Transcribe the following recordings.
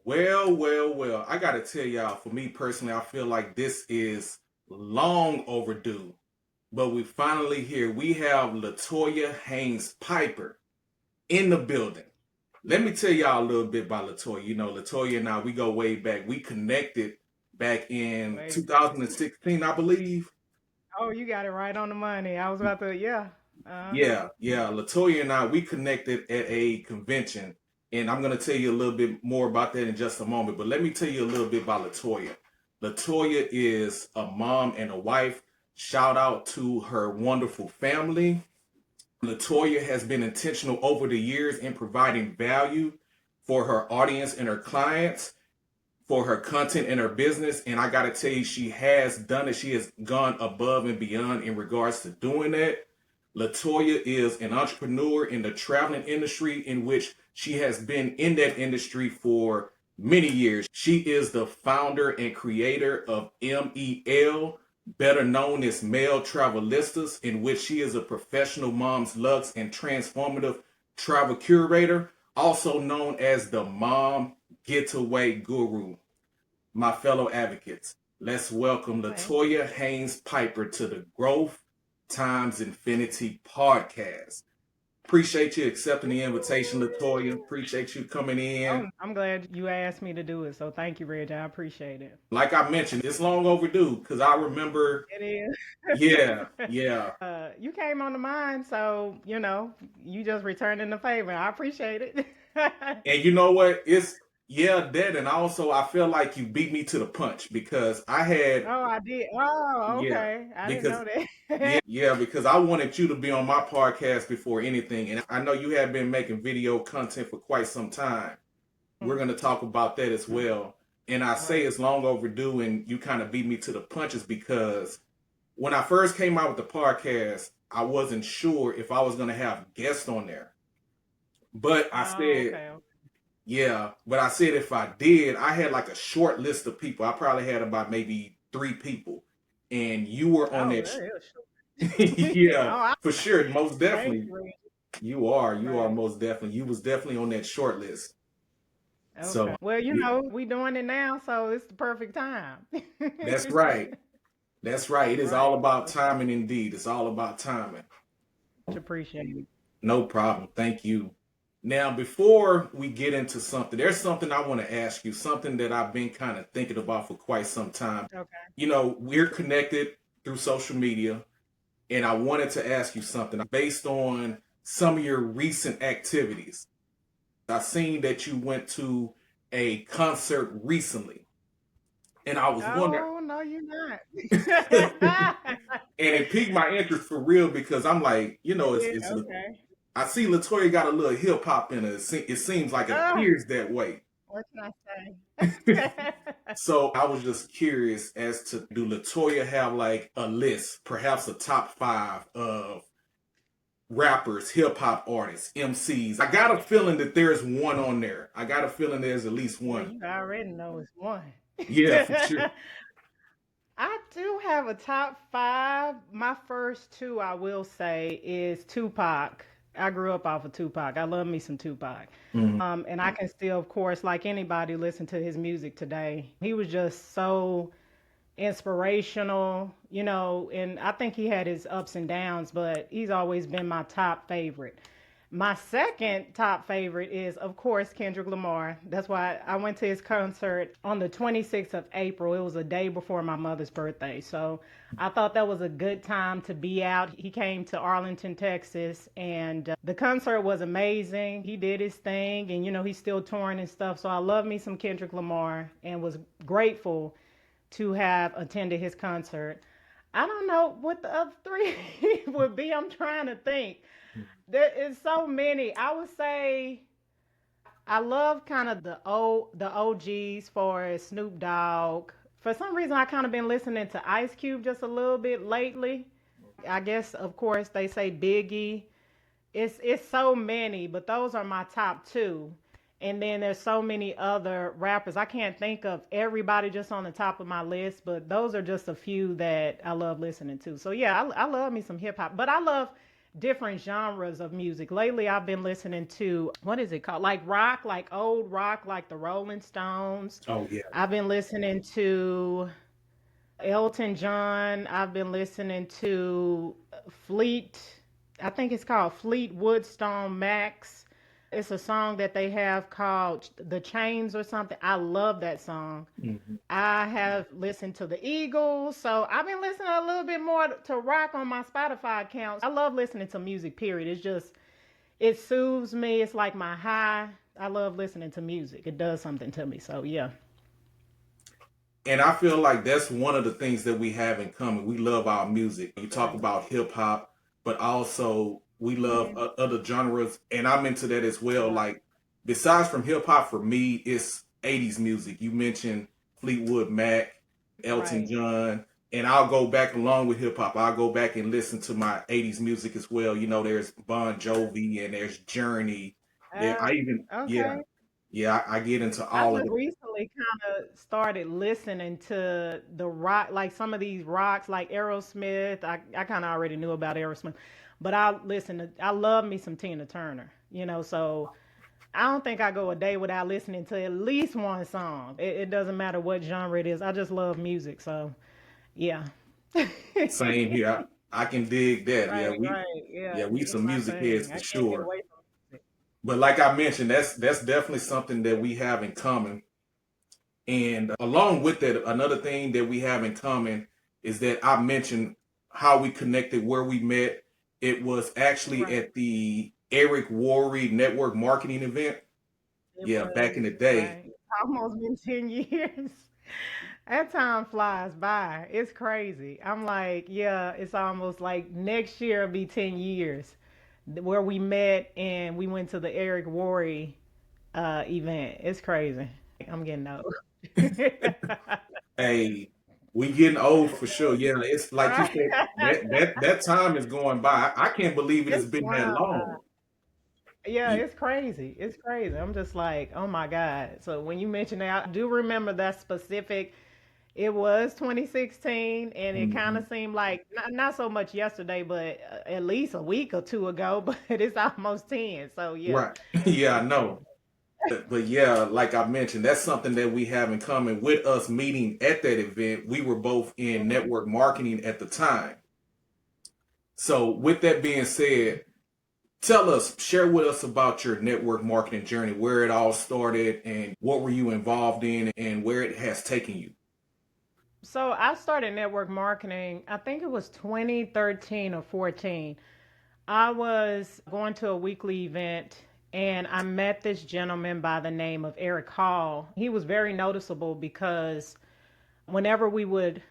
Well. I got to tell y'all, for me personally, I feel like this is long overdue, but we finally here. We have LaToya Haynes Piper in the building. Let me tell y'all a little bit about LaToya. You know, LaToya and I, we go way back. We connected back in Wait a minute. 2016, I believe. Oh, you got it right on the money. I was about to, yeah. Uh-huh. Yeah. LaToya and I, we connected at a convention, and I'm gonna tell you a little bit more about that in just a moment. But let me tell you a little bit about LaToya. LaToya is a mom and a wife. Shout out to her wonderful family. LaToya has been intentional over the years in providing value for her audience and her clients, for her content and her business. And I got to tell you, she has done it. She has gone above and beyond in regards to doing that. LaToya is an entrepreneur in the traveling industry, in which she has been in that industry for many years. She is the founder and creator of M.E.L, better known as M.E.L Travelistas, in which she is a professional mom's luxe and transformative travel curator, also known as the Mom Getaway Guru. My fellow advocates, let's welcome Okay. LaToya Haynes Piper to the Growth Times Infinity podcast. Appreciate you accepting the invitation, LaToya. Appreciate you coming in. I'm glad you asked me to do it. So thank you, Reggie. I appreciate it. Like I mentioned, it's long overdue because I remember, It is. yeah. You came on the mind, so you just returning the favor. I appreciate it. And you know what? It's yeah, that, and also I feel like you beat me to the punch because I had Oh, I did. Oh, yeah, okay. I didn't because know that. because I wanted you to be on my podcast before anything, and I know you have been making video content for quite some time. We're going to talk about that as well. And I say Right. it's long overdue, and you kind of beat me to the punches because when I first came out with the podcast, I wasn't sure if I was going to have guests on there. But I Oh, said, okay. yeah, but I said if I did, I had like a short list of people. I probably had about maybe three people, and you were on Oh, that. that is short. Yeah, Oh, I, for sure, most thank definitely. you, Reggie. You are Right. most definitely. You was definitely on that short list. Okay. So Well, yeah, we doing it now, so it's the perfect time. that's right. That's right. It is all Right. about So timing indeed. It's all about timing. much appreciated. No problem. Thank you. Now, before we get into something, there's something I want to ask you, something that I've been kind of thinking about for quite some time. Okay. You know, we're connected through social media, and I wanted to ask you something based on some of your recent activities. I seen that you went to a concert recently, and I was wondering, Oh, no, you're not. and it piqued my interest for real because I'm like, Yeah, okay. I see LaToya got a little hip hop in it. It seems like it Uh, appears that way. what can I say? So I was just curious as to do LaToya have like a list, perhaps a top five of rappers, hip hop artists, MCs? I got a feeling that there's one on there. I got a feeling there's at least Well, one. you already know it's one. Yeah, for sure. I do have a top five. My first two, I will say, is Tupac. I grew up off of Tupac. I love me some Tupac. Mhm. And I can still, of course, like anybody, listen to his music today. He was just so inspirational, and I think he had his ups and downs, but he's always been my top favorite. My second top favorite is, of course, Kendrick Lamar. That's why I went to his concert on the 26th of April. It was a day before my mother's birthday. So I thought that was a good time to be out. He came to Arlington, Texas, and the concert was amazing. He did his thing, and, he's still touring and stuff. So I love me some Kendrick Lamar and was grateful to have attended his concert. I don't know what the other three would be. I'm trying to think. There is so many. I would say I love kind of the OGs for Snoop Dogg. For some reason, I kind of been listening to Ice Cube just a little bit lately. I guess, of course, they say Biggie. It's so many, but those are my top two. And then there's so many other rappers. I can't think of everybody just on the top of my list, but those are just a few that I love listening to. So yeah, I love me some hip hop, but I love different genres of music. Lately, I've been listening to, what is it called? Like rock, like old rock, like the Rolling Stones. Oh yeah. I've been listening to Elton John. I've been listening to Fleet, I think it's called Fleetwood Stone Max. It's a song that they have called The Chains or something. I love that song. Mhm. I have listened to the Eagles. So I've been listening a little bit more to rock on my Spotify account. I love listening to music, period. It's just, it soothes me. It's like my high. I love listening to music. It does something to me. So yeah. And I feel like that's one of the things that we have in common. We love our music. You talk Right. about hip hop, but also we love Yeah. other genres, and I'm into that as well. Right. Like, besides from hip hop, for me, it's 80s music. You mentioned Fleetwood Mac, Elton Right. John, and I'll go back along with hip hop. I'll go back and listen to my 80s music as well. You know, there's Bon Jovi and there's Journey. There, I even, yeah, Okay. yeah, I get into I all of just it. recently kind of started listening to the rock, like some of these rocks, like Aerosmith. I kind of already knew about Aerosmith, but I love me some Tina Turner, so I don't think I go a day without listening to at least one song. It doesn't matter what genre it is. I just love music. So, yeah. Same here. I can dig that. Right, right. Yeah, We it's some my music heads thing. for I can't get sure. away from music. But like I mentioned, that's definitely something that we have in common. And along with that, another thing that we have in common is that I mentioned how we connected, where we met. It was actually Right. at the Eric Worre network marketing event. It Yeah, back was, in the day. right. It's almost been 10 years. That time flies by. It's crazy. I'm like, yeah, it's almost like next year will be 10 years where we met and we went to the Eric Worre event. It's crazy. I'm getting old. Hey, we getting old for sure. Yeah, it's like you Right. said, that time is going by. I can't believe it has It's been that flying by. long. Yeah, Yeah. it's crazy. It's crazy. I'm just like, oh my God. So when you mention that, I do remember that specific. It was 2016, and it kind Mhm. of seemed like not so much yesterday, but at least a week or two ago. But it's almost 10. So yeah. Right. Yeah, I know. But yeah, like I mentioned, that's something that we have in common with us meeting at that event. We were both in Mhm. network marketing at the time. So with that being said, share with us about your network marketing journey, where it all started and what were you involved in and where it has taken you. So I started network marketing. I think it was 2013 or 14. I was going to a weekly event and I met this gentleman by the name of Eric Hall. He was very noticeable because whenever we would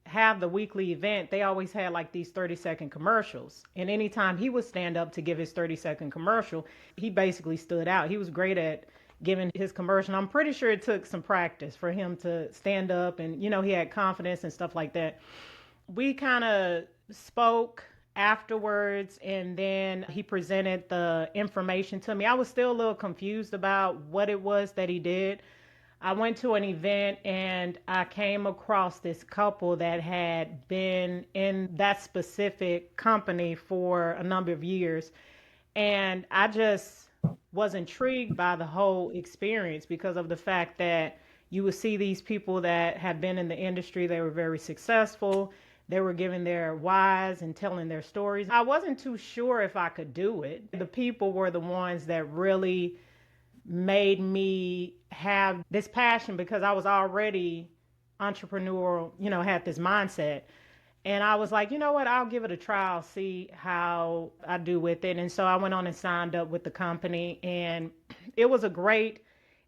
have the weekly event, they always had like these 30-second commercials. And anytime he would stand up to give his 30-second commercial, he basically stood out. He was great at giving his commercial. I'm pretty sure it took some practice for him to stand up and, he had confidence and stuff like that. We kind of spoke afterwards and then he presented the information to me. I was still a little confused about what it was that he did. I went to an event and I came across this couple that had been in that specific company for a number of years. And I just was intrigued by the whole experience because of the fact that you would see these people that have been in the industry, they were very successful. They were giving their whys and telling their stories. I wasn't too sure if I could do it. The people were the ones that really made me have this passion because I was already entrepreneurial, had this mindset. And I was like, you know what, I'll give it a try. I'll see how I do with it. And so I went on and signed up with the company. And it was a great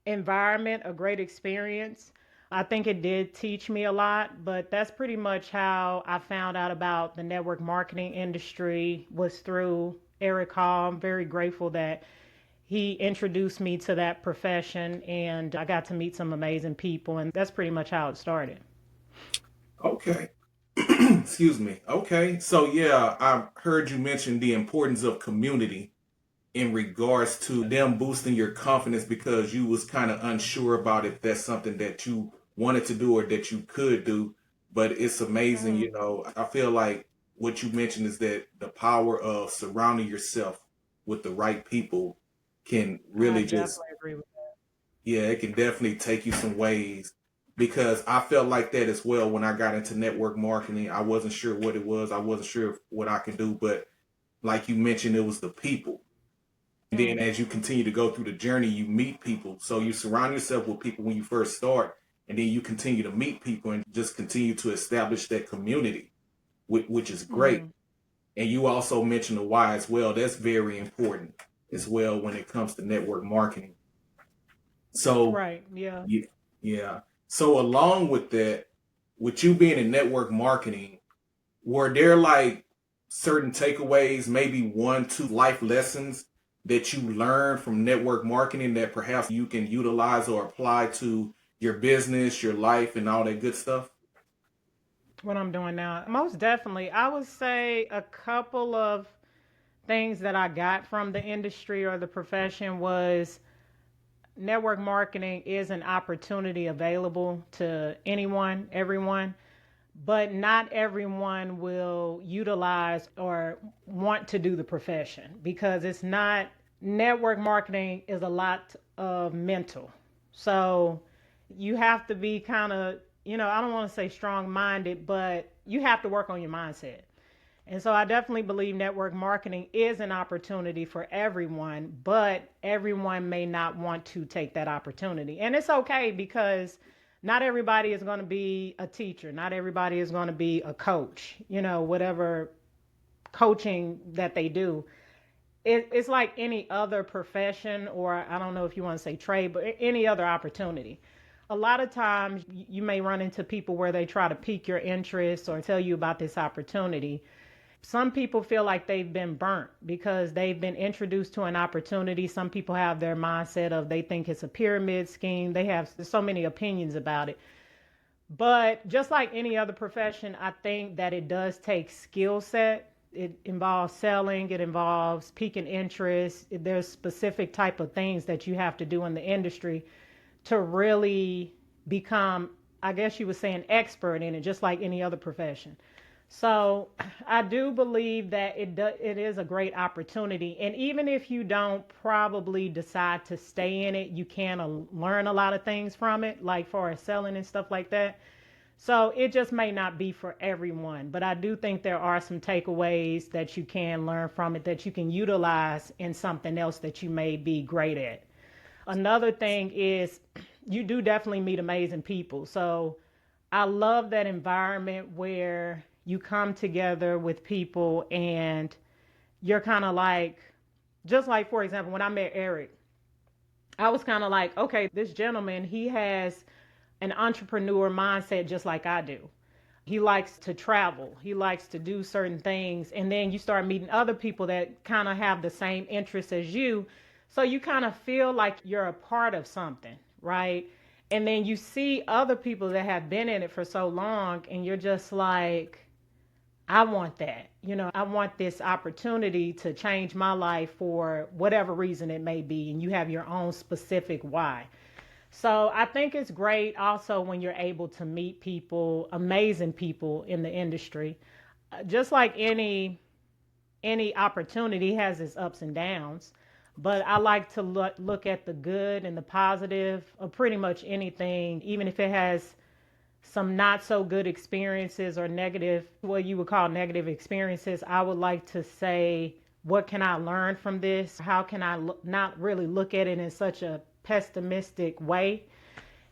environment, a great experience. I think it did teach me a lot, but that's pretty much how I found out about the network marketing industry was through Eric Hall. I'm very grateful that he introduced me to that profession and I got to meet some amazing people. And that's pretty much how it started. Okay. Excuse me. Okay. So yeah, I heard you mention the importance of community in regards to them boosting your confidence because you was kind of unsure about if that's something that you wanted to do or that you could do. But it's amazing, Mm-hmm. I feel like what you mentioned is that the power of surrounding yourself with the right people can I really just, definitely agree with yeah, it can definitely take you some ways, because I felt like that as well when I got into network marketing. I wasn't sure what it was. I wasn't sure what I could do, but like you mentioned, it was the people. And that. then as you continue to go through the journey, you meet people. So you surround yourself with people when you first start, and then you continue to meet people and just continue to establish that community, which is great. Mm-hmm. And you also mentioned the why as well. That's very important as well when it comes to network marketing. So, Right. Yeah. yeah, yeah. So along with that, with you being in network marketing, were there like certain takeaways, maybe one, two life lessons that you learned from network marketing that perhaps you can utilize or apply to your business, your life, and all that good stuff? What I'm doing now, most definitely, I would say a couple of things that I got from the industry or the profession was network marketing is an opportunity available to anyone, everyone, but not everyone will utilize or want to do the profession because it's not, network marketing is a lot of mental. So you have to be kind of, I don't want to say strong minded, but you have to work on your mindset. And so I definitely believe network marketing is an opportunity for everyone, but everyone may not want to take that opportunity. And it's okay because not everybody is going to be a teacher, not everybody is going to be a coach, whatever coaching that they do. It's like any other profession, or I don't know if you want to say trade, but any other opportunity. A lot of times you may run into people where they try to pique your interest or tell you about this opportunity. Some people feel like they've been burnt because they've been introduced to an opportunity. Some people have their mindset of they think it's a pyramid scheme. They have so many opinions about it. But just like any other profession, I think that it does take skill set. It involves selling, it involves piquing interest. There's specific type of things that you have to do in the industry to really become, I guess you would say, an expert in it, just like any other profession. So I do believe that it is a great opportunity. And even if you don't probably decide to stay in it, you can learn a lot of things from it, like for selling and stuff like that. So it just may not be for everyone. But I do think there are some takeaways that you can learn from it that you can utilize in something else that you may be great at. Another thing is you do definitely meet amazing people. So I love that environment where you come together with people and you're kind of like, just like, for example, when I met Eric, I was kind of like, okay, this gentleman, he has an entrepreneur mindset just like I do. He likes to travel, he likes to do certain things. And then you start meeting other people that kind of have the same interests as you. So you kind of feel like you're a part of something, right? And then you see other people that have been in it for so long, and you're just like, I want that. I want this opportunity to change my life for whatever reason it may be. And you have your own specific why. So I think it's great also when you're able to meet people, amazing people in the industry. Just like any opportunity has its ups and downs, but I like to look at the good and the positive of pretty much anything, even if it has some not so good experiences or negative, what you would call negative experiences. I would like to say, what can I learn from this? How can I not really look at it in such a pessimistic way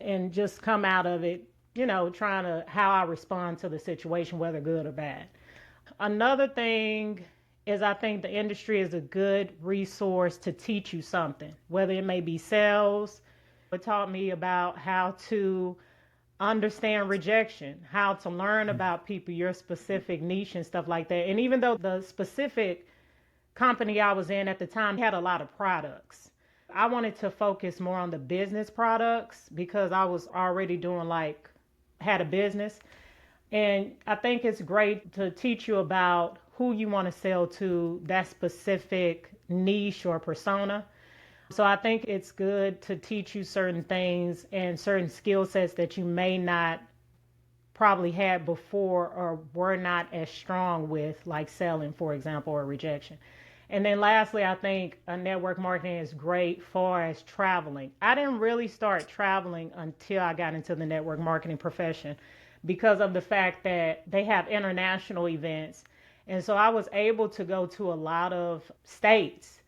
and just come out of it, trying to how I respond to the situation, whether good or bad. Another thing is I think the industry is a good resource to teach you something, whether it may be sales. It taught me about how to understand rejection, how to learn about people, your specific niche and stuff like that. And even though the specific company I was in at the time had a lot of products, I wanted to focus more on the business products because I was already doing had a business. And I think it's great to teach you about who you want to sell to, that specific niche or persona. So I think it's good to teach you certain things and certain skill sets that you may not probably had before or were not as strong with, like selling, for example, or rejection. And then lastly, I think network marketing is great for as traveling. I didn't really start traveling until I got into the network marketing profession because of the fact that they have international events. And so I was able to go to a lot of states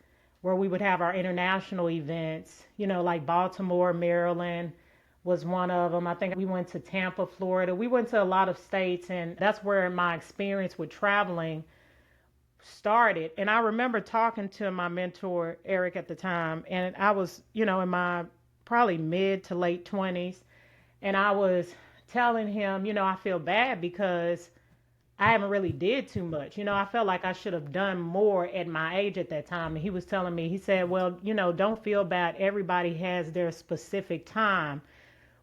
where we would have our international events, like Baltimore, Maryland was one of them. I think we went to Tampa, Florida. We went to a lot of states, and that's where my experience with traveling started. And I remember talking to my mentor, Eric, at the time, and I was, in my probably mid to late 20s. And I was telling him, I feel bad because I haven't really did too much. I felt like I should have done more at my age at that time. And he was telling me, he said, well, don't feel bad. Everybody has their specific time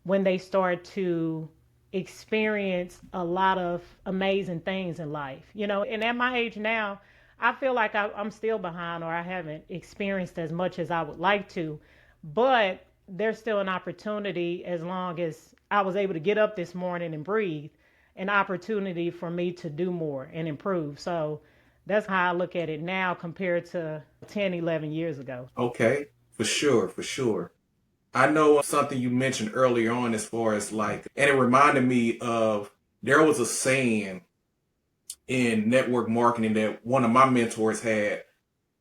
when they start to experience a lot of amazing things in life. And at my age now, I feel like I'm still behind, or I haven't experienced as much as I would like to, but there's still an opportunity. As long as I was able to get up this morning and breathe, an opportunity for me to do more and improve. So that's how I look at it now compared to 10, 11 years ago. Okay, for sure, for sure. I know something you mentioned earlier on as far as like, and it reminded me of there was a saying in network marketing that one of my mentors had.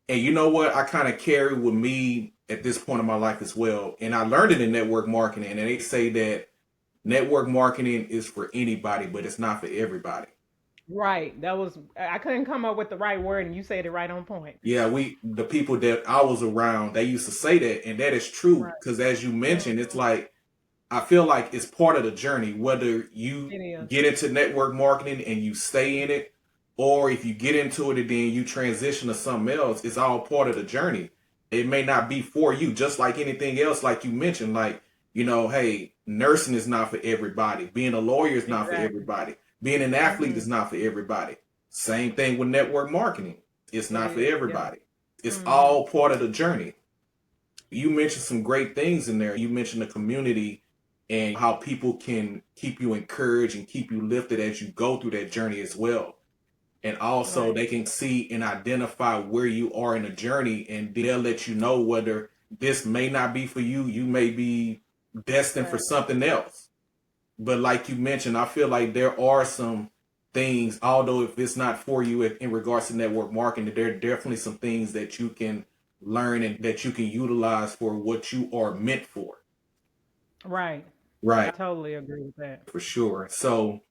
And you know what? I kind of carry with me at this point in my life as well. And I learned it in network marketing. And they say that network marketing is for anybody, but it's not for everybody. Right. I couldn't come up with the right word, and you said it right on point. Yeah, the people that I was around, they used to say that. And that is true. Right. Because as you mentioned, it's Mhm. like, I feel like it's part of the journey, whether you It is. get into network marketing and you stay in it, or if you get into it and then you transition to something else, it's all part of the journey. It may not be for you, just like anything else, like you mentioned, like, hey, nursing is not for everybody. Being a lawyer is not for Exactly. everybody. Being an athlete Hmm. is not for everybody. Same thing with network marketing. It's It not for is. Yeah. everybody. It's Hmm. all part of the journey. You mentioned some great things in there. You mentioned the community and how people can keep you encouraged and keep you lifted as you go through that journey as well. And also Right. they can see and identify where you are in the journey, and they'll let you know whether this may not be for you. You may be destined for Right. something else. But like you mentioned, I feel like there are some things, although if it's not for you in regards to network marketing, there are definitely some things that you can learn and that you can utilize for what you are meant for. Right. I Right, totally agree with that. for sure. So,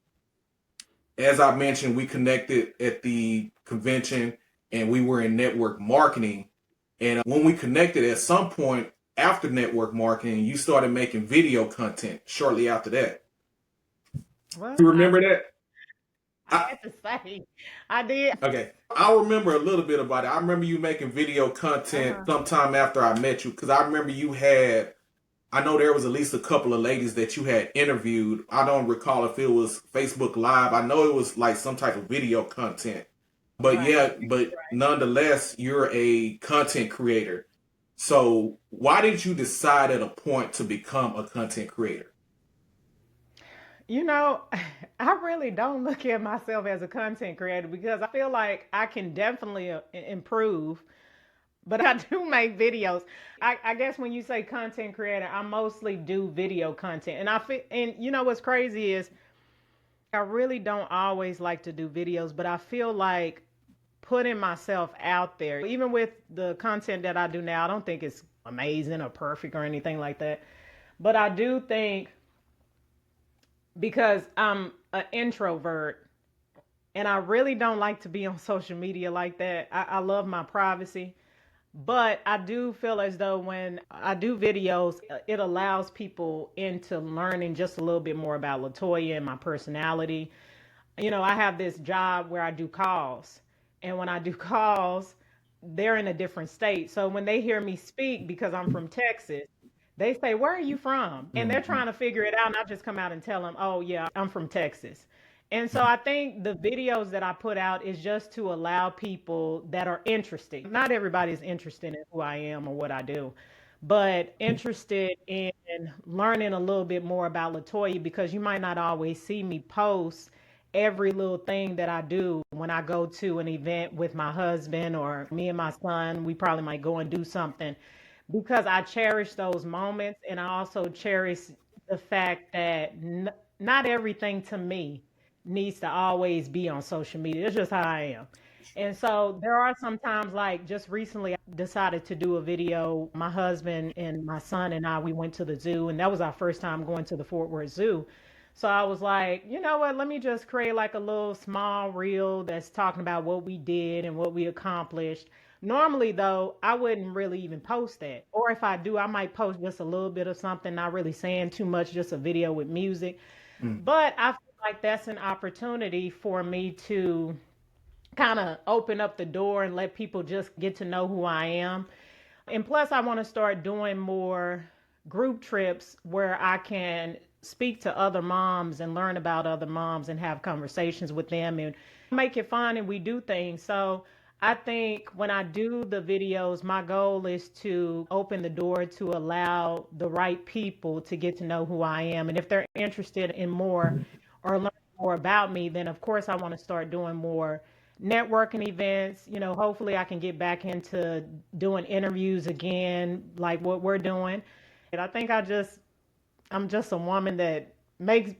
as I mentioned, we connected at the convention and we were in network marketing. And when we connected at some point after network marketing, you started making video content shortly after that. Well, You remember that? I I, had to say, I did. okay. I remember a little bit about it. I remember you making video content Uh-huh. sometime after I met you because I remember I know there was at least a couple of ladies that you had interviewed. I don't recall if it was Facebook Live. I know it was like some type of video content. But Right. yeah, but nonetheless, you're a content creator. So why did you decide at a point to become a content creator? You know, I really don't look at myself as a content creator because I feel like I can definitely improve, but I do make videos. I guess when you say content creator, I mostly do video content. And I feel, and what's crazy is I really don't always like to do videos, but I feel like putting myself out there, even with the content that I do now, I don't think it's amazing or perfect or anything like that. But I do think because I'm an introvert and I really don't like to be on social media like that. I love my privacy. But I do feel as though when I do videos, it allows people into learning just a little bit more about LaToya and my personality. I have this job where I do calls. And when I do calls, they're in a different state. So when they hear me speak, because I'm from Texas, they say, "Where are you from?" And they're Mhm. trying to figure it out. And I just come out and tell them, "Oh, yeah, I'm from Texas." And so I think the videos that I put out is just to allow people that are interested. Not everybody is interested in who I am or what I do, but interested in learning a little bit more about LaToya because you might not always see me post every little thing that I do when I go to an event with my husband or me and my son. We probably might go and do something because I cherish those moments, and I also cherish the fact that not everything to me needs to always be on social media. It's just how I am. And so there are some times, like just recently, I decided to do a video. My husband and my son and I, we went to the zoo, and that was our first time going to the Fort Worth Zoo. So I was like, you know what, let me just create like a little small reel that's talking about what we did and what we accomplished. Normally, though, I wouldn't really even post that. Or if I do, I might post just a little bit of something, not really saying too much, just a video with music. Mm. But I feel like that's an opportunity for me to kind of open up the door and let people just get to know who I am. And plus, I want to start doing more group trips where I can speak to other moms and learn about other moms and have conversations with them and make it fun and we do things. So I think when I do the videos, my goal is to open the door to allow the right people to get to know who I am. And if they're interested in more or learn more about me, then of course I want to start doing more networking events. Hopefully I can get back into doing interviews again, like what we're doing. And I think I'm just a woman that makes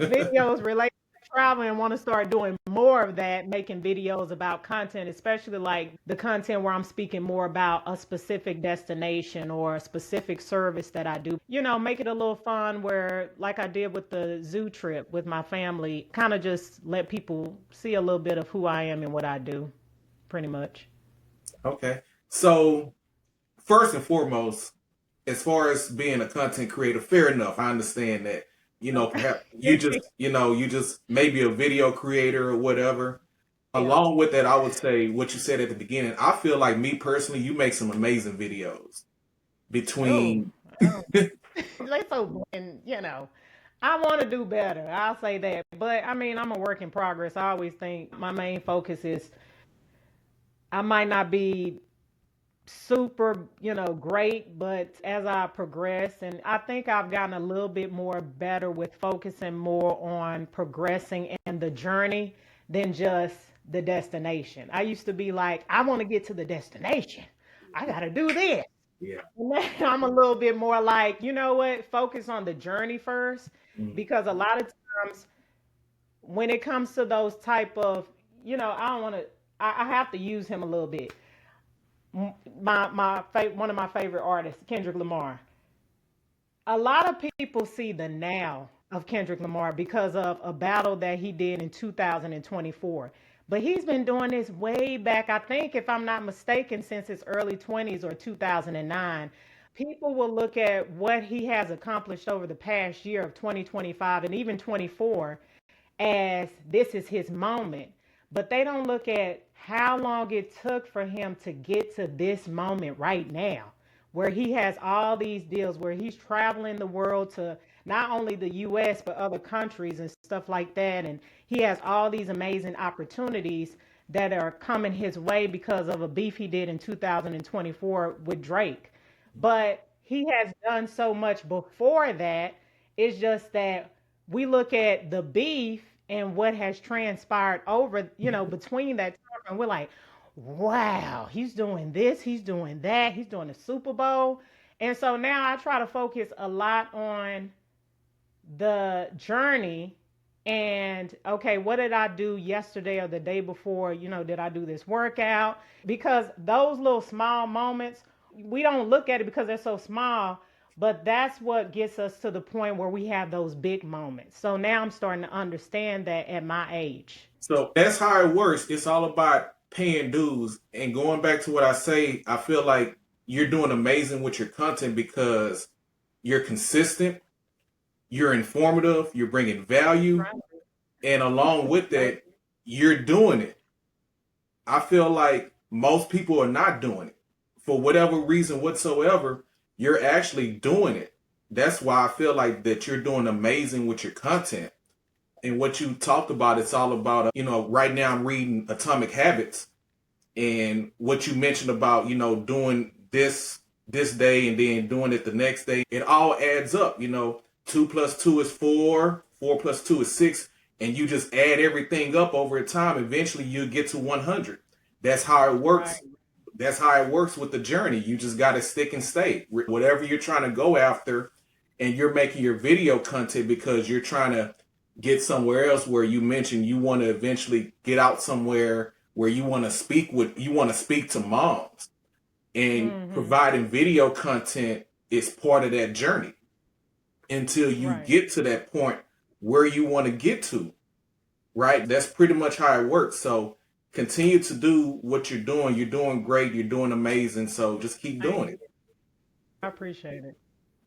videos related to travel and want to start doing more of that, making videos about content, especially like the content where I'm speaking more about a specific destination or a specific service that I do. Make it a little fun where, like I did with the zoo trip with my family, kind of just let people see a little bit of who I am and what I do, pretty much. Okay. So first and foremost, as far as being a content creator, fair enough. I understand that. Perhaps you just maybe a video creator or whatever. Yeah. Along with that, I would say what you said at the beginning. I feel like me personally, you make some amazing videos Oh, between. oh. They so, and I want to do better. I'll say that. But I mean, I'm a work in progress. I always think my main focus is I might not be super, great, but as I progress, and I think I've gotten a little bit more better with focusing more on progressing and the journey than just the destination. I used to be like, I want to get to the destination. I got to do this. Yeah. Now I'm a little bit more like, you know what? Focus on the journey first, Mm. because a lot of times when it comes to those type of, I don't want to. I have to use him a little bit. One of my favorite artists, Kendrick Lamar. A lot of people see the now of Kendrick Lamar because of a battle that he did in 2024. But he's been doing this way back, I think, if I'm not mistaken, since his early 20s or 2009. People will look at what he has accomplished over the past year of 2025 and even 24 as this is his moment. But they don't look at how long it took for him to get to this moment right now, where he has all these deals, where he's traveling the world to not only the US, but other countries and stuff like that. And he has all these amazing opportunities that are coming his way because of a beef he did in 2024 with Drake. But he has done so much before that. It's just that we look at the beef and what has transpired over, between that time, and we're like, wow, he's doing this, he's doing that, he's doing the Super Bowl. And so now I try to focus a lot on the journey and okay, what did I do yesterday or the day before? Did I do this workout? Because those little small moments, we don't look at it because they're so small, but that's what gets us to the point where we have those big moments. So now I'm starting to understand that at my age. So that's how it works. It's all about paying dues. And going back to what I say, I feel like you're doing amazing with your content because you're consistent, you're informative, you're bringing value, Right. and along with Thank that, you're doing it. I feel like most people are not doing it. For whatever reason whatsoever, you're actually doing it. That's why I feel like that you're doing amazing with your content. And what you talked about, it's all about, right now I'm reading Atomic Habits and what you mentioned about, doing this this day and then doing it the next day, it all adds up. 2 plus 2 is 4, 4 plus 2 is 6, and you just add everything up over time. Eventually, you'll get to 100. That's how it Right. works. That's how it works with the journey. You just got to stick and stay. Whatever you're trying to go after, and you're making your video content because you're trying to get somewhere else where you mentioned you want to eventually get out somewhere where you want to speak to moms, and Mm-hmm. providing video content is part of that journey until you Right. get to that point where you want to get to, right? That's pretty much how it works. So continue to do what you're doing. You're doing great. You're doing amazing. So just keep Thank doing you. it. I appreciate it.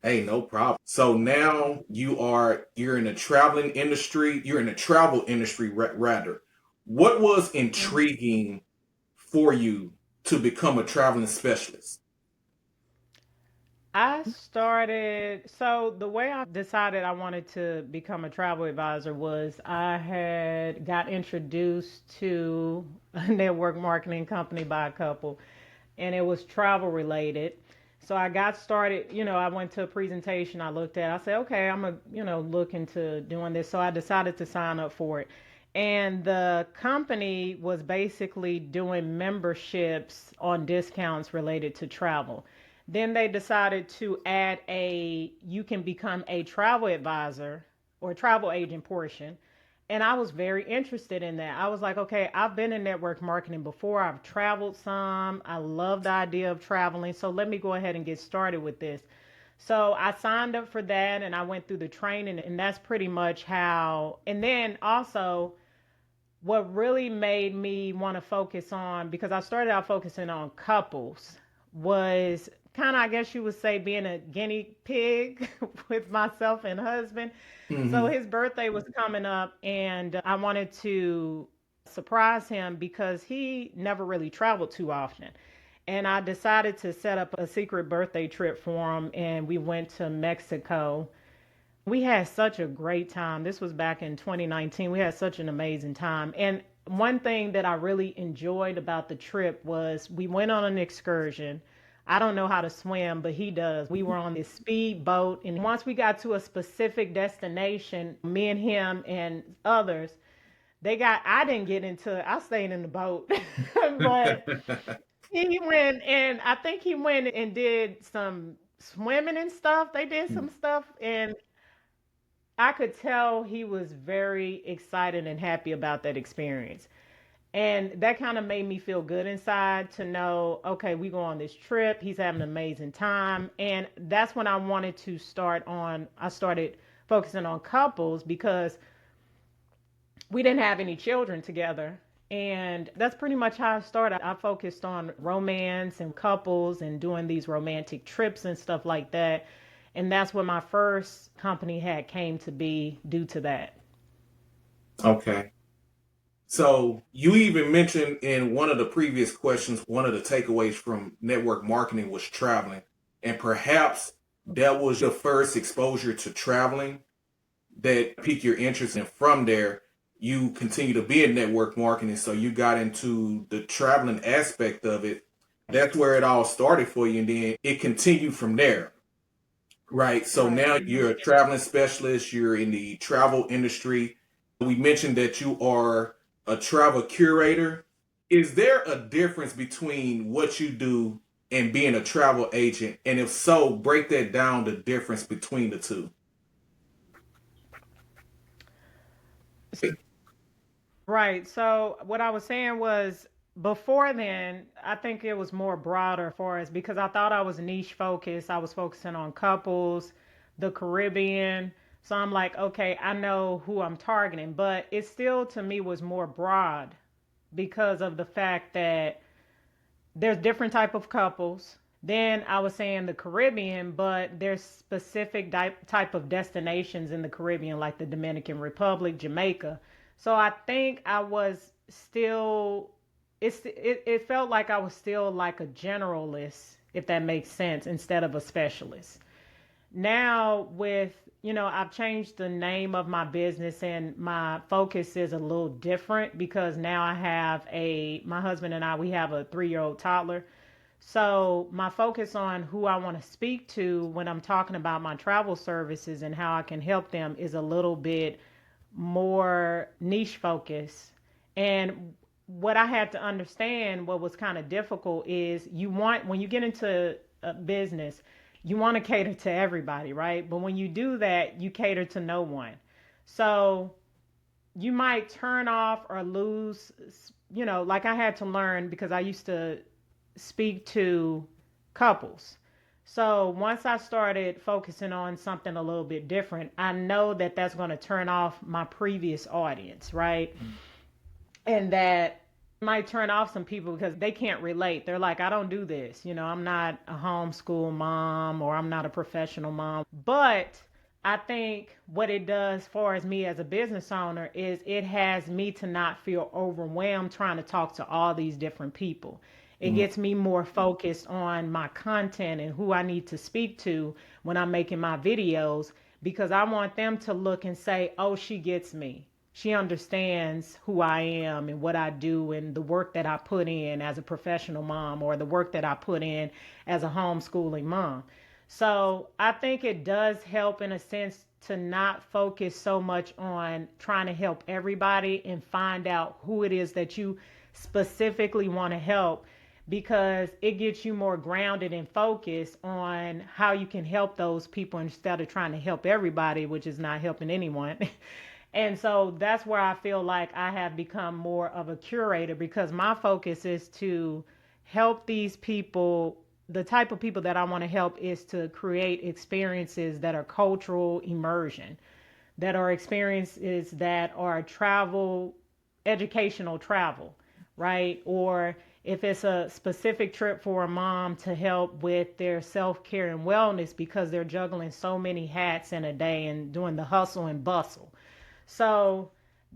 Hey, no problem. So now you're in the traveling industry. You're in the travel industry, rather. What was Mhm. intriguing for you to become a traveling specialist? I started, so the way I decided I wanted to become a travel advisor was I had got introduced to a network marketing company by a couple, and it was travel related. So I got started, I went to a presentation I looked at. I said, okay, I'm look into doing this. So I decided to sign up for it. And the company was basically doing memberships on discounts related to travel. Then they decided to add you can become a travel advisor or travel agent portion. And I was very interested in that. I was like, okay, I've been in network marketing before. I've traveled some. I love the idea of traveling. So let me go ahead and get started with this. So I signed up for that and I went through the training. And that's pretty much how. And then also, what really made me want to focus on, because I started out focusing on couples, was kind of, I guess you would say, being a guinea pig with myself and husband. So Hmm. his birthday was coming up, and I wanted to surprise him because he never really traveled too often. And I decided to set up a secret birthday trip for him, and we went to Mexico. We had such a great time. This was back in 2019. We had such an amazing time. And one thing that I really enjoyed about the trip was we went on an excursion. I don't know how to swim, but he does. We were on this speed boat, and once we got to a specific destination, me and him and others, I didn't get into it. I stayed in the boat. But he went, and I think he went and did some swimming and stuff. They did some stuff, and I could tell he was very excited and happy about that experience. And that kind of made me feel good inside to know, okay, we go on this trip. He's having an amazing time. And that's when I started focusing on couples because we didn't have any children together. And that's pretty much how I started. I focused on romance and couples and doing these romantic trips and stuff like that. And that's when my first company had came to be due to that. Okay. So you even mentioned in one of the previous questions, one of the takeaways from network marketing was traveling. And perhaps that was your first exposure to traveling that piqued your interest. And from there, you continue to be in network marketing. So you got into the traveling aspect of it. That's where it all started for you. And then it continued from there. Right. So Right. now you're a traveling specialist, you're in the travel industry. We mentioned that you are a travel curator. Is there a difference between what you do and being a travel agent? And if so, break that down, the difference between the two. Right. So what I was saying was before then, I think it was more broader for us because I thought I was niche focused. I was focusing on couples, the Caribbean. So I'm like, okay, I know who I'm targeting, but it still to me was more broad because of the fact that there's different type of couples. Then I was saying the Caribbean, but there's specific type of destinations in the Caribbean, like the Dominican Republic, Jamaica. So I think I was still, it felt like I was still like a generalist, if that makes sense, instead of a specialist. Now with, I've changed the name of my business and my focus is a little different because now my husband and I, we have a 3-year-old toddler. So my focus on who I want to speak to when I'm talking about my travel services and how I can help them is a little bit more niche focused. And what I had to understand, what was kind of difficult, is you want, when you get into a business, you want to cater to everybody, right? But when you do that, you cater to no one. So you might turn off or lose, like I had to learn because I used to speak to couples. So once I started focusing on something a little bit different, I know that that's going to turn off my previous audience, right? And that might turn off some people because they can't relate. They're like, I don't do this. I'm not a homeschool mom or I'm not a professional mom. But I think what it does for as me as a business owner is it has me to not feel overwhelmed trying to talk to all these different people. It Mhm. gets me more focused on my content and who I need to speak to when I'm making my videos because I want them to look and say, oh, she gets me. She understands who I am and what I do and the work that I put in as a professional mom or the work that I put in as a homeschooling mom. So I think it does help in a sense to not focus so much on trying to help everybody and find out who it is that you specifically want to help because it gets you more grounded and focused on how you can help those people instead of trying to help everybody, which is not helping anyone. And so that's where I feel like I have become more of a curator because my focus is to help these people. The type of people that I want to help is to create experiences that are cultural immersion, that are experiences that are travel, educational travel, right? Or if it's a specific trip for a mom to help with their self care and wellness because they're juggling so many hats in a day and doing the hustle and bustle. So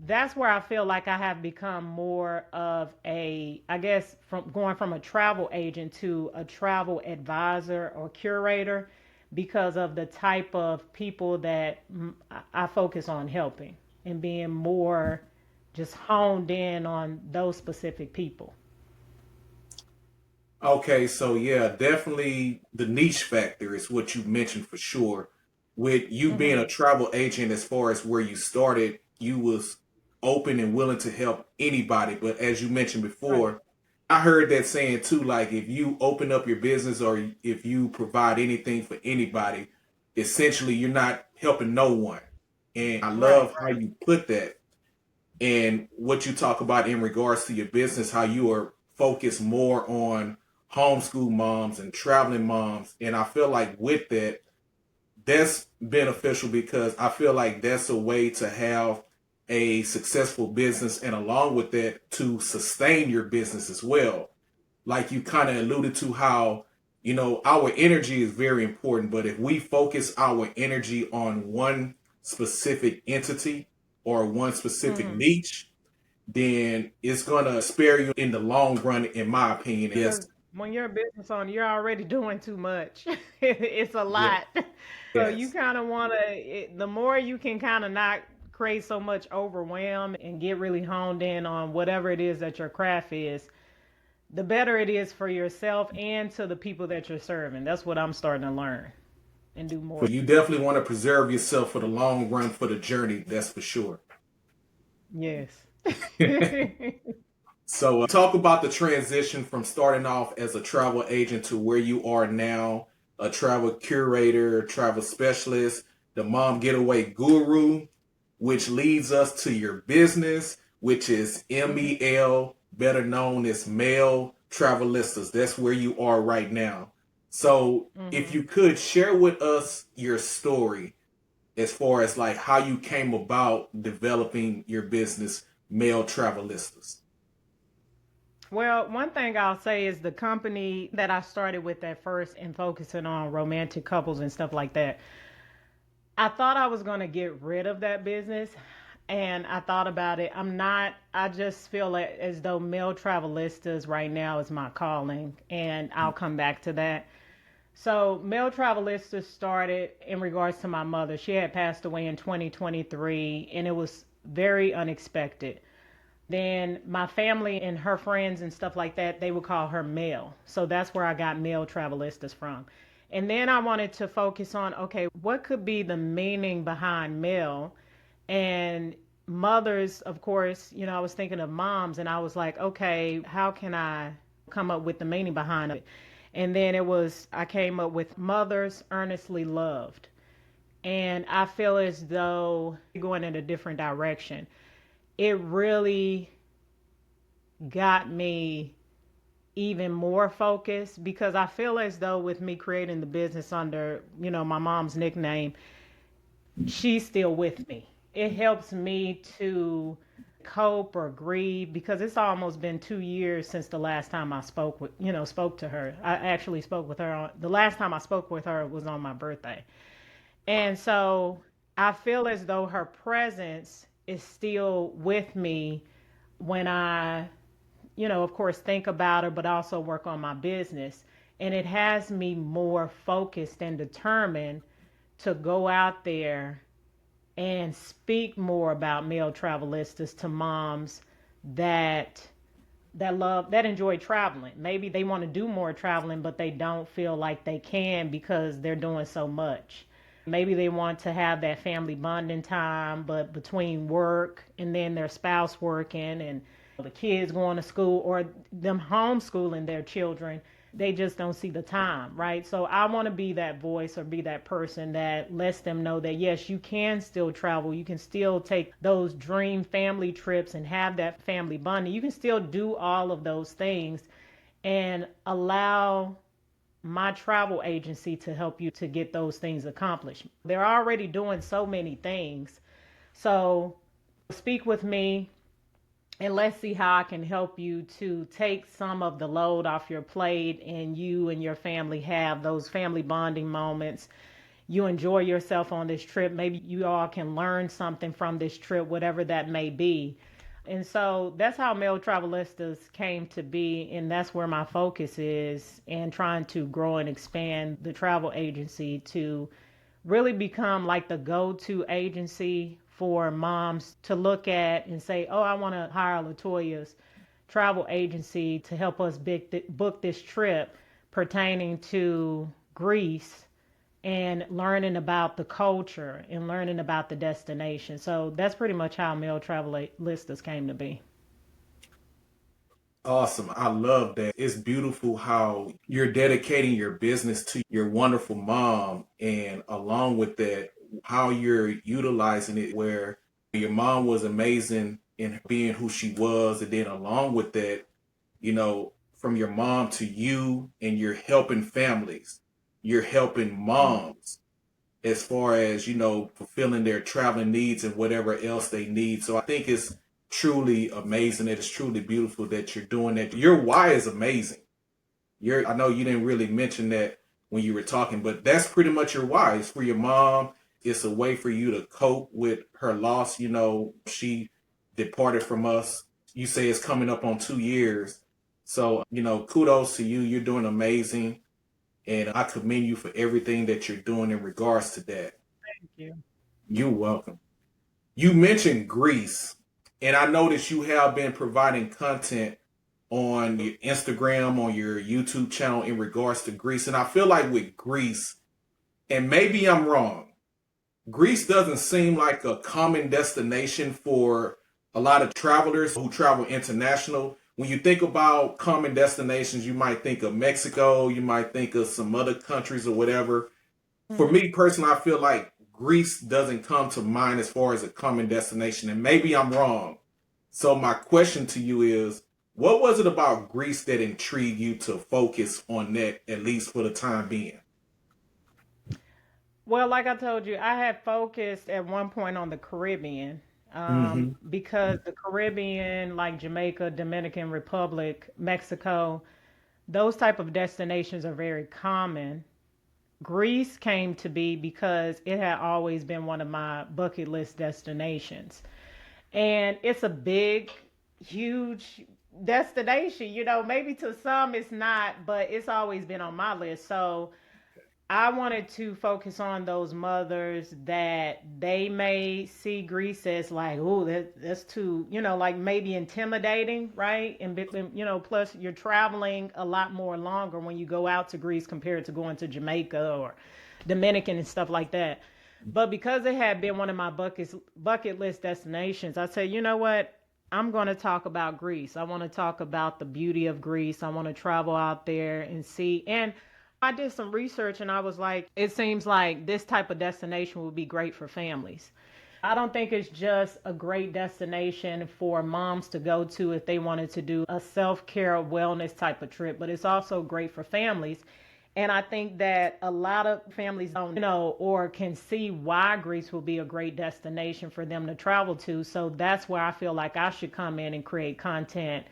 that's where I feel like I have become more of a, I guess, from going from a travel agent to a travel advisor or curator because of the type of people that I focus on helping and being more just honed in on those specific people. Okay, so yeah, definitely the niche factor is what you mentioned for sure. With you being Mm-hmm. a travel agent, as far as where you started, you was open and willing to help anybody. But as you mentioned Right. before, I heard that saying too, like if you open up your business or if you provide anything for anybody, essentially you're not helping no one. And I Right. love how you put that and what you talk about in regards to your business, how you are focused more on homeschool moms and traveling moms. And I feel like with that, that's beneficial because I feel like that's a way to have a successful business and along with that to sustain your business as well. Like you kind of alluded to how, our energy is very important, but if we focus our energy on one specific entity or one specific Mm-hmm. niche, then it's gonna spare you in the long run, in my opinion. Yes, Because when you're a business owner, you're already doing too much. It's a yes, lot. So you yes. kind of want to, the more you can kind of not create so much overwhelm and get really honed in on whatever it is that your craft is, the better it is for yourself and to the people that you're serving. That's what I'm starting to learn and do For more. you definitely want to preserve yourself for the long run, for the journey. That's for sure. Yes. So, talk about the transition from starting off as a travel agent to where you are now, a travel curator, travel specialist, the Mom Getaway Guru, which leads us to your business, which is Mhm. M.E.L, better known as M.E.L Travelistas. That's where you are right now. So, if Mhm. you could share with us your story as far as like how you came about developing your business, M.E.L Travelistas. Well, one thing I'll say is the company that I started with at first and focusing on romantic couples and stuff like that. I thought I was going to get rid of that business and I thought about it. I just feel like as though male travelistas right now is my calling and I'll come back to that. So, male travelistas started in regards to my mother. She had passed away in 2023 and it was very unexpected. Then my family and her friends and stuff like that, they would call her Mel. So that's where I got M.E.L Travelistas from. And then I wanted to focus on, okay, what could be the meaning behind Mel? And mothers, of course, I was thinking of moms and I was like, okay, how can I come up with the meaning behind it? And then I came up with mothers earnestly loved. And I feel as though going in a different direction. It really got me even more focused because I feel as though with me creating the business under, my mom's nickname, she's still with me. It helps me to cope or grieve because it's almost been 2 years since the last time I spoke to her. I actually spoke with her the last time I spoke with her was on my birthday. And so I feel as though her presence is still with me when I, of course, think about her, but also work on my business. And it has me more focused and determined to go out there and speak more about M.E.L Travelistas to moms that that enjoy traveling. Maybe they want to do more traveling, but they don't feel like they can because they're doing so much. Maybe they want to have that family bonding time, but between work and then their spouse working and the kids going to school or them homeschooling their children, they just don't see the time, right? So I want to be that voice or be that person that lets them know that yes, you can still travel. You can still take those dream family trips and have that family bonding. You can still do all of those things and allow my travel agency to help you to get those things accomplished. They're already doing so many things. So speak with me and let's see how I can help you to take some of the load off your plate and you and your family have those family bonding moments. You enjoy yourself on this trip. Maybe you all can learn something from this trip, whatever that may be. And so that's how M.E.L Travelistas came to be. And that's where my focus is in trying to grow and expand the travel agency to really become like the go-to agency for moms to look at and say, oh, I want to hire LaToya's travel agency to help us book this trip pertaining to Greece and learning about the culture and learning about the destination. So that's pretty much how M.E.L Travelistas came to be. Awesome. I love that. It's beautiful how you're dedicating your business to your wonderful mom. And along with that, how you're utilizing it, where your mom was amazing in being who she was. And then along with that, from your mom to you, and you're helping families, you're helping moms as far as, fulfilling their traveling needs and whatever else they need. So I think it's truly amazing. It is truly beautiful that you're doing that. Your why is amazing. I know you didn't really mention that when you were talking, but that's pretty much your why. It's for your mom. It's a way for you to cope with her loss. She departed from us. You say it's coming up on 2 years. So, kudos to you. You're doing amazing. And I commend you for everything that you're doing in regards to that. Thank you. You're welcome. You mentioned Greece, and I noticed you have been providing content on your Instagram, on your YouTube channel in regards to Greece. And I feel like with Greece, and maybe I'm wrong, Greece doesn't seem like a common destination for a lot of travelers who travel international. When you think about common destinations, you might think of Mexico, you might think of some other countries or whatever. For me personally, I feel like Greece doesn't come to mind as far as a common destination, and maybe I'm wrong. So my question to you is, what was it about Greece that intrigued you to focus on that, at least for the time being? Well, like I told you, I had focused at one point on the Caribbean Hmm. because the Caribbean, like Jamaica, Dominican Republic, Mexico, those type of destinations are very common. Greece came to be because it had always been one of my bucket list destinations. And it's a big, huge destination. Maybe to some it's not, but it's always been on my list. So I wanted to focus on those mothers that they may see Greece as like, oh, that's too, like maybe intimidating, right? Plus you're traveling a lot more longer when you go out to Greece compared to going to Jamaica or Dominican and stuff like that. But because it had been one of my bucket list destinations, I said, you know what? I'm going to talk about Greece. I want to talk about the beauty of Greece. I want to travel out there and see. And I did some research and I was like, it seems like this type of destination would be great for families. I don't think it's just a great destination for moms to go to if they wanted to do a self-care wellness type of trip, but it's also great for families. And I think that a lot of families don't know or can see why Greece will be a great destination for them to travel to. So that's where I feel like I should come in and create content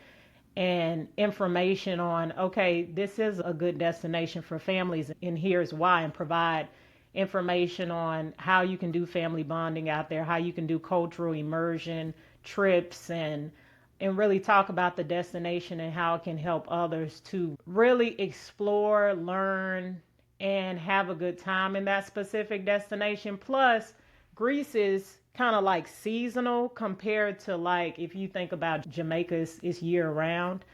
and information on, okay, this is a good destination for families and here's why, and provide information on how you can do family bonding out there, how you can do cultural immersion trips, and really talk about the destination and how it can help others to really explore, learn, and have a good time in that specific destination. Plus, Greece is kind of like seasonal compared to, like, if you think about Jamaica, is year round.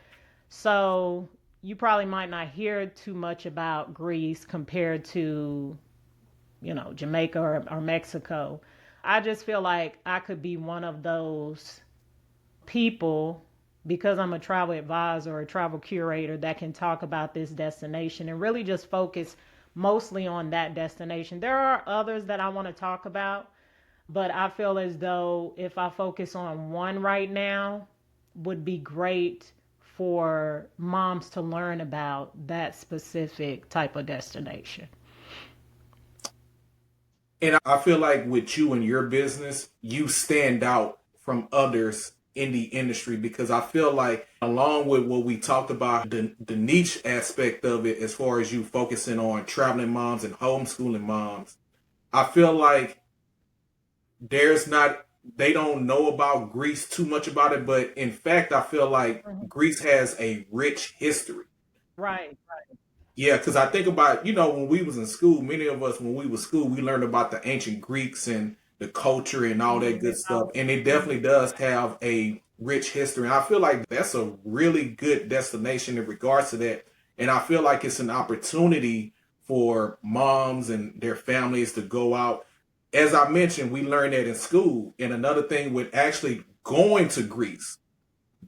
So you probably might not hear too much about Greece compared to, Jamaica or Mexico. I just feel like I could be one of those people, because I'm a travel advisor or a travel curator, that can talk about this destination and really just focus mostly on that destination. There are others that I want to talk about, but I feel as though if I focus on one right now, would be great for moms to learn about that specific type of destination. And I feel like with you and your business, you stand out from others in the industry because I feel like, along with what we talked about, the niche aspect of it, as far as you focusing on traveling moms and homeschooling moms, I feel like there's not, they don't know about Greece too much about it. But in fact, I feel like Mhm. Greece has a rich history. Right. Yeah, because I think about, when we was in school, many of us, when we was school, we learned about the ancient Greeks and the culture and all that good stuff. And it definitely does have a rich history. And I feel like that's a really good destination in regards to that. And I feel like it's an opportunity for moms and their families to go out. As I mentioned, we learned that in school. And another thing with actually going to Greece,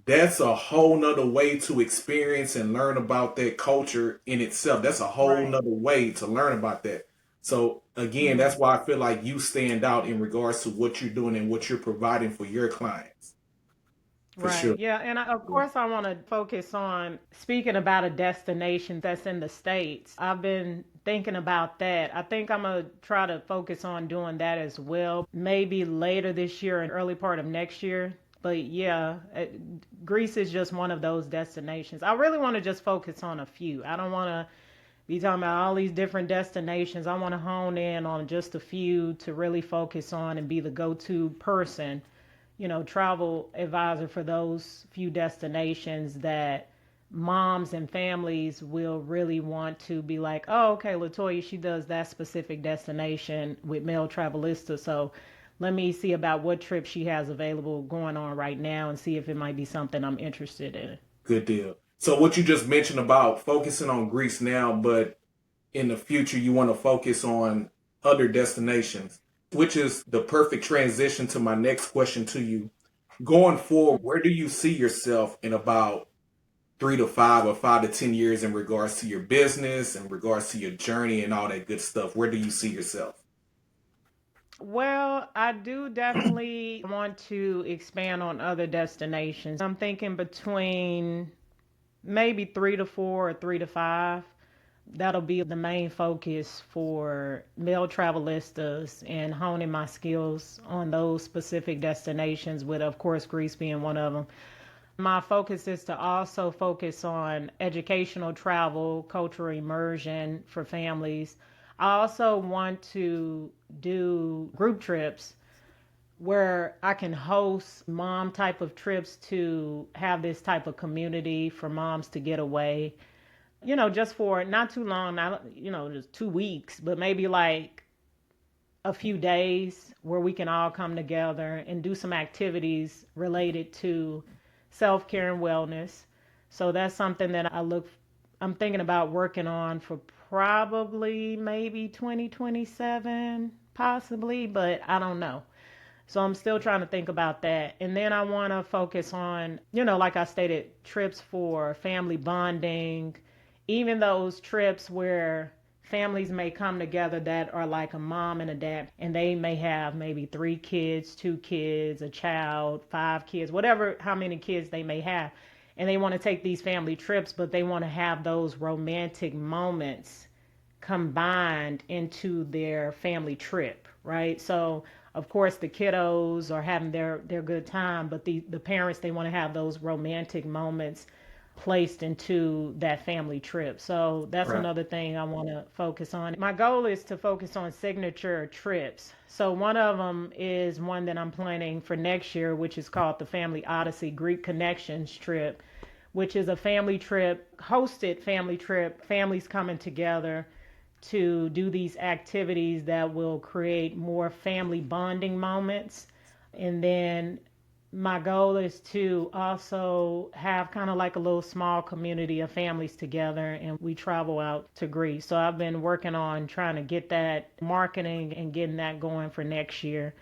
that's a whole nother way to experience and learn about that culture in itself. That's a whole Right. nother way to learn about that. So again, that's Mhm. why I feel like you stand out in regards to what you're doing and what you're providing for your clients. For Right. sure. Yeah. And of course, I want to focus on speaking about a destination that's in the States. I've been thinking about that. I think I'm going to try to focus on doing that as well, maybe later this year and early part of next year. But yeah, Greece is just one of those destinations. I really want to just focus on a few. I don't want to be talking about all these different destinations. I want to hone in on just a few to really focus on and be the go to person, travel advisor for those few destinations that moms and families will really want to be like, oh, okay, LaToya, she does that specific destination with M.E.L Travelistas. So let me see about what trip she has available going on right now and see if it might be something I'm interested in. Good deal. So what you just mentioned about focusing on Greece now, but in the future you want to focus on other destinations, which is the perfect transition to my next question to you. Going forward, where do you see yourself in about 3 to 5 or 5 to 10 years in regards to your business, in regards to your journey and all that good stuff? Where do you see yourself? Well, I do definitely want to expand on other destinations. I'm thinking between maybe 3 to 4 or 3 to 5. That'll be the main focus for M.E.L Travelistas and honing my skills on those specific destinations, with, of course, Greece being one of them. My focus is to also focus on educational travel, cultural immersion for families. I also want to do group trips where I can host mom type of trips to have this type of community for moms to get away. just for not too long, not, just 2 weeks, but maybe like a few days where we can all come together and do some activities related to self-care and wellness. So that's something that I'm thinking about working on for probably maybe 2027, possibly, but I don't know. So I'm still trying to think about that. And then I want to focus on, like I stated, trips for family bonding, even those trips where families may come together that are like a mom and a dad, and they may have maybe 3 kids, 2 kids, a child, 5 kids, whatever, how many kids they may have. And they want to take these family trips, but they want to have those romantic moments combined into their family trip, right? So of course the kiddos are having their good time, but the parents, they want to have those romantic moments placed into that family trip. So that's Right. another thing I want to focus on. My goal is to focus on signature trips. So one of them is one that I'm planning for next year, which is called the Family Odyssey Greek Connections trip, which is a family trip, hosted family trip, families coming together to do these activities that will create more family bonding moments. And then my goal is to also have kind of like a little small community of families together, and we travel out to Greece. So I've been working on trying to get that marketing and getting that going for next year.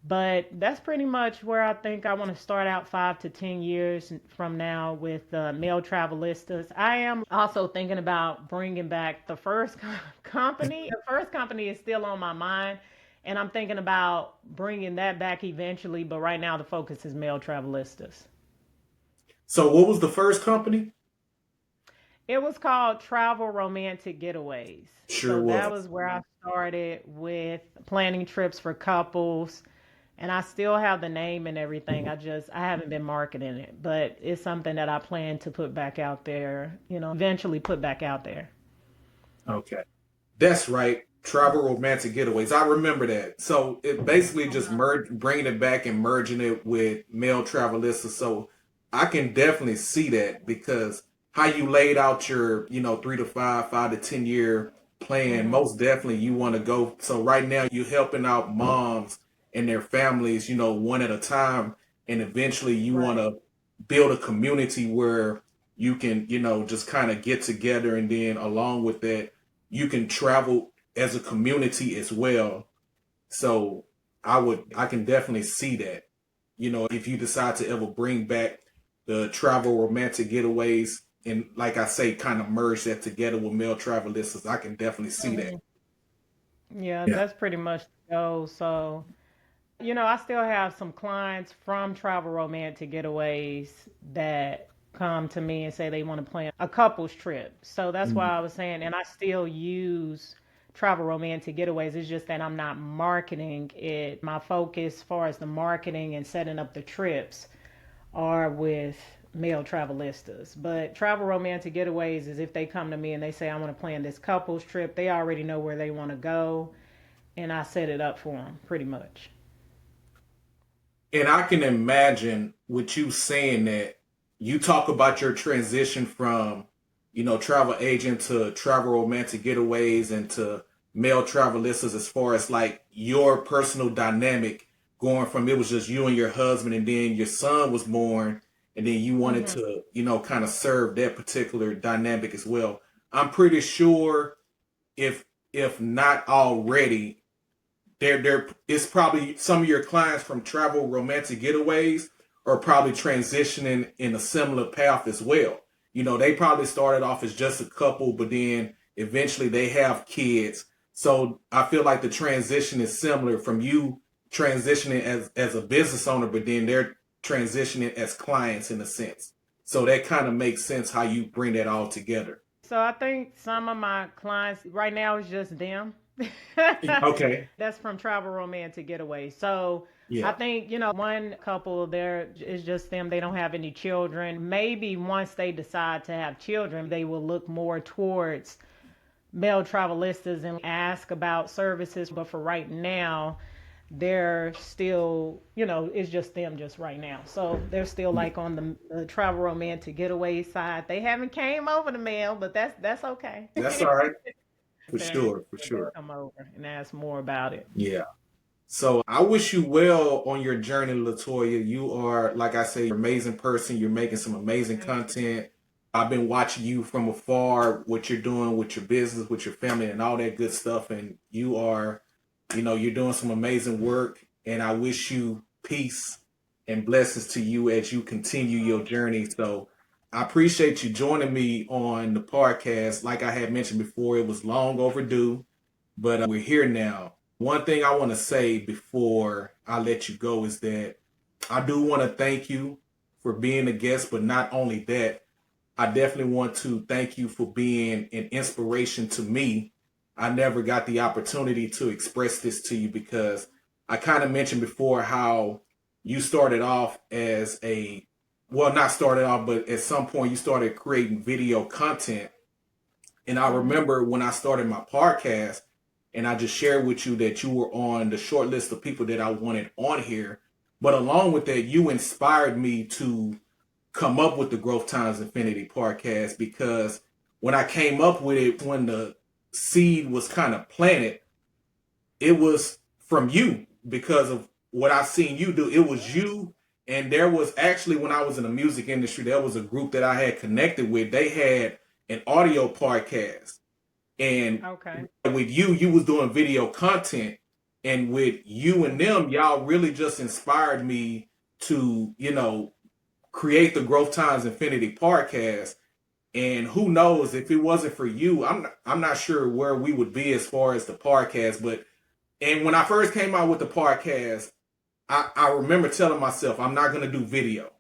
But that's pretty much where I think I want to start out 5 to 10 years from now with M.E.L Travelistas. I am also thinking about bringing back the first company. The first company is still on my mind, and I'm thinking about bringing that back eventually. But right now, the focus is M.E.L Travelistas. So what was the first company? It was called Travel Romantic Getaways. Sure So that was. was where I started with planning trips for couples. And I still have the name and everything. I haven't been marketing it, but it's something that I plan to put back out there, eventually put back out there. Okay. That's right. Travel romantic getaways. I remember that. So it basically just bringing it back and merging it with male travelistas. So I can definitely see that because how you laid out your, 3 to 5, 5 to 10 year plan, Mm-hmm. most definitely you want to go. So right now you're helping out moms and their families, one at a time. And eventually you want Right. to build a community where you can, just kind of get together, and then along with that, you can travel as a community as well. So I can definitely see that. If you decide to ever bring back the travel romantic getaways and, like I say, kind of merge that together with male travelistas, I can definitely see that. Hmm. Yeah, Yeah. that's pretty much the goal. So, I still have some clients from Travel Romantic Getaways that come to me and say they want to plan a couples trip. So that's why I Mm. was saying, and I still use Travel Romantic Getaways. It's just that I'm not marketing it. My focus, as far as the marketing and setting up the trips, are with male travelistas. But Travel Romantic Getaways is if they come to me and they say, I want to plan this couples trip, they already know where they want to go, and I set it up for them pretty much. And I can imagine with you saying that, you talk about your transition from, travel agent to travel romantic getaways and to male travelistas, as far as like your personal dynamic going from it was just you and your husband, and then your son was born, and then you wanted Hmm. to, kind of serve that particular dynamic as well. I'm pretty sure if if not already, there it's probably some of your clients from travel romantic getaways are probably transitioning in a similar path as well. They probably started off as just a couple, but then eventually they have kids. So I feel like the transition is similar from you transitioning as a business owner, but then they're transitioning as clients in a sense. So that kind of makes sense how you bring that all together. So I think some of my clients right now is just them. Okay. That's from Travel Romantic Getaway. So I Yeah. think, one couple there is just them. They don't have any children. Maybe once they decide to have children, they will look more towards male travelistas and ask about services. But for right now, they're still, it's just them just right now. So they're still like on the travel romantic getaway side. They haven't came over the mail, but that's okay. That's all right. For They're, sure, for they'll sure. come over and ask more about it. Yeah. So I wish you well on your journey, LaToya. You are, like I say, you're an amazing person. You're making some amazing Thank you. content. I've been watching you from afar, what you're doing with your business, with your family, and all that good stuff. And you are, you're doing some amazing work. And I wish you peace and blessings to you as you continue your journey. So I appreciate you joining me on the podcast. Like I had mentioned before, it was long overdue, but we're here now. One thing I want to say before I let you go is that I do want to thank you for being a guest, but not only that, I definitely want to thank you for being an inspiration to me. I never got the opportunity to express this to you because I kind of mentioned before how you started off as well, not started off, but at some point you started creating video content. And I Mm-hmm. remember when I started my podcast, and I just shared with you that you were on the short list of people that I wanted on here. But along with that, you inspired me to come up with the Growth Times Infinity podcast because when I came up with it, when the seed was kind of planted, it was from you because of what I seen you do. It was you. And there was actually, when I was in the music industry, there was a group that I had connected with. They had an audio podcast. And Okay. with you, you was doing video content. And with you and them, y'all really just inspired me to, create the Growth Times Infinity podcast. And who knows, if it wasn't for you, I'm not sure where we would be as far as the podcast. But and when I first came out with the podcast, I remember telling myself, I'm not gonna do video.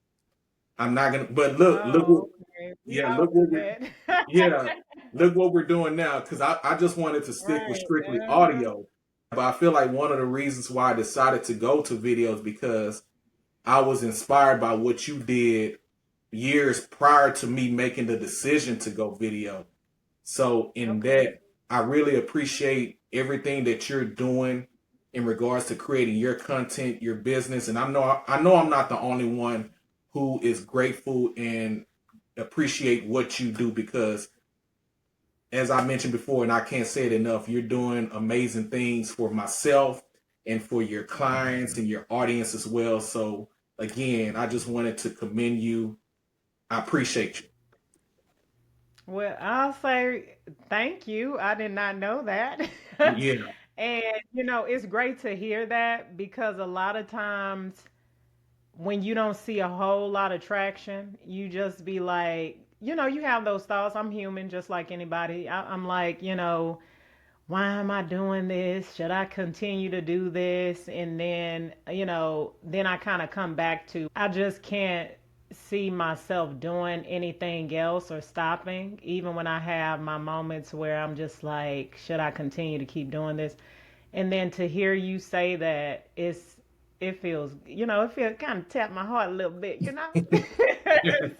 I'm not gonna, but look what, Oh, okay. We yeah, all look what do we're, that. yeah, look what we're doing now. Cause I just wanted to stick with Right. strictly audio. But I feel like one of the reasons why I decided to go to videos because I was inspired by what you did years prior to me making the decision to go video. So in Okay. that, I really appreciate everything that you're doing in regards to creating your content, your business. And I know I'm not the only one who is grateful and appreciate what you do because as I mentioned before, and I can't say it enough, you're doing amazing things for myself and for your clients and your audience as well. So again, I just wanted to commend you. I appreciate Well, I'll say thank you. I did not know that. you. Yeah. And, it's great to hear that because a lot of times when you don't see a whole lot of traction, you just be like, you have those thoughts. I'm human just like anybody. I'm like, why am I doing this? Should I continue to do this? And then, then I kind of come back to, I just can't see myself doing anything else or stopping, even when I have my moments where I'm just like, should I continue to keep doing this? And then to hear you say that, it feels, it feels kind of tap my heart a little bit.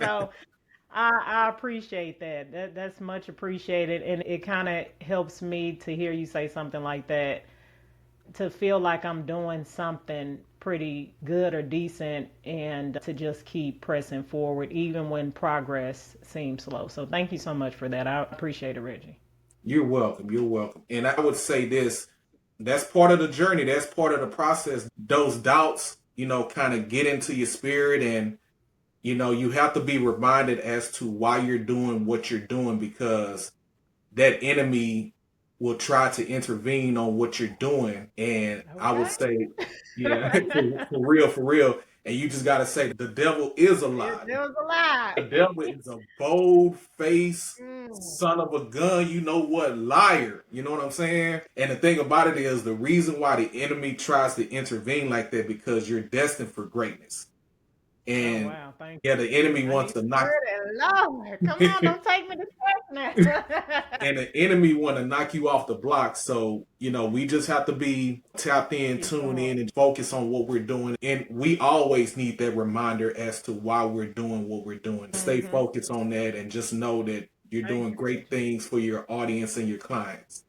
So I appreciate that. That's much appreciated, and it kind of helps me to hear you say something like that, to feel like I'm doing something pretty good or decent, and to just keep pressing forward even when progress seems slow. So thank you so much for that. I appreciate it, Reggie. You're welcome. You're welcome. And I would say this, that's part of the journey. That's part of the process. Those doubts, kind of get into your spirit and, you have to be reminded as to why you're doing what you're doing because that enemy will try to intervene on what you're doing. And I would Okay. say, yeah, for real, for real. And you just got to say the devil is It, alive. it was a lie. The devil is a bold face, Mm. son of a gun, you know what, liar. You know what I'm saying? And the thing about it is the reason why the enemy tries to intervene like that because you're destined for greatness. Oh And wow, thank yeah, the enemy you. I wants need to to knock hear that. Lord, come on, don't take me to church now. and the enemy want to knock you off the block. So, we just have to be tapped in, Keep tune going. in, and focus on what we're doing. And we always need that reminder as to why we're doing what we're doing. Stay Hmm. focused on that and just know that you're Thank doing you, great Reggie. things for your audience and your clients.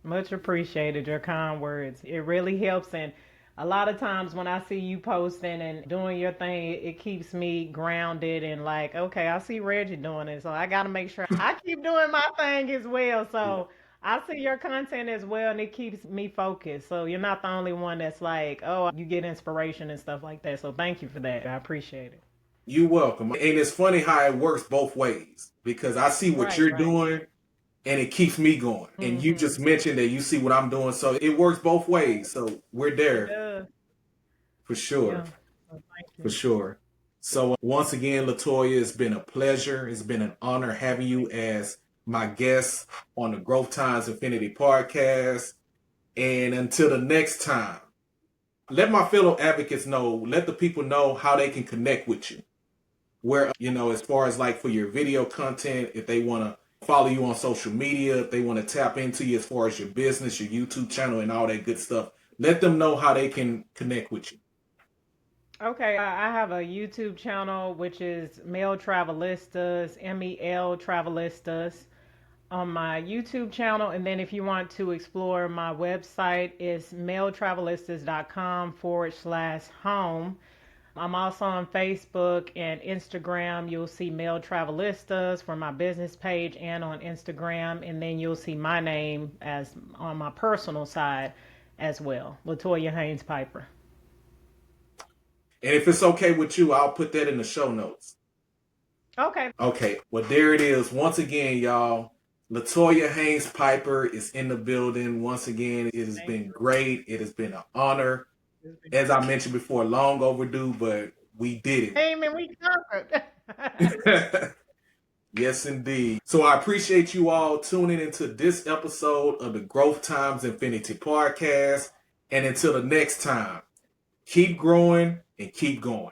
Much appreciated your kind words. It really helps. And a lot of times when I see you posting and doing your thing, it keeps me grounded and like, okay, I see Reggie doing it. So I got to make sure I keep doing my thing as well. Yeah. So I see your content as well and it keeps me focused. So you're not the only one that's like, oh, you get inspiration and stuff like that. So thank you for that. I appreciate it. You're welcome. And it's funny how it works both ways because I see what Right, you're right. doing and it keeps me going. And you Mm-hmm. just mentioned that you see what I'm doing. So it works both ways. So we're It there does. for sure. Yeah. So thank For you. sure. So once again, LaToya, it's been a pleasure. It's been an honor having you as my guest on the Growth Times Infinity podcast. And until the next time, let my fellow advocates know, let the people know how they can connect with you. Where, as far as like for your video content, if they want to follow you on social media, if they want to tap into you as far as your business, your YouTube channel, and all that good stuff, let them know how they can connect with you. Okay, I have a YouTube channel which is M.E.L Travelistas, M.E.L Travelistas on my YouTube channel. And then if you want to explore my website, it's mailtravelistas.com/home. I'm also on Facebook and Instagram. You'll see M.E.L Travelistas for my business page and on Instagram. And then you'll see my name as on my personal side as well, LaToya Haynes Piper. And if it's okay with you, I'll put that in the show notes. Okay. Okay, well, there it is. Once again, y'all, LaToya Haynes Piper is in the building. Once again, it has Thank been great. It has been an honor. you. As I mentioned before, long overdue, but we did Amen. We conquered. it. Yes, indeed. So I appreciate you all tuning into this episode of the Growth Times Infinity podcast. And until the next time, keep growing and keep going.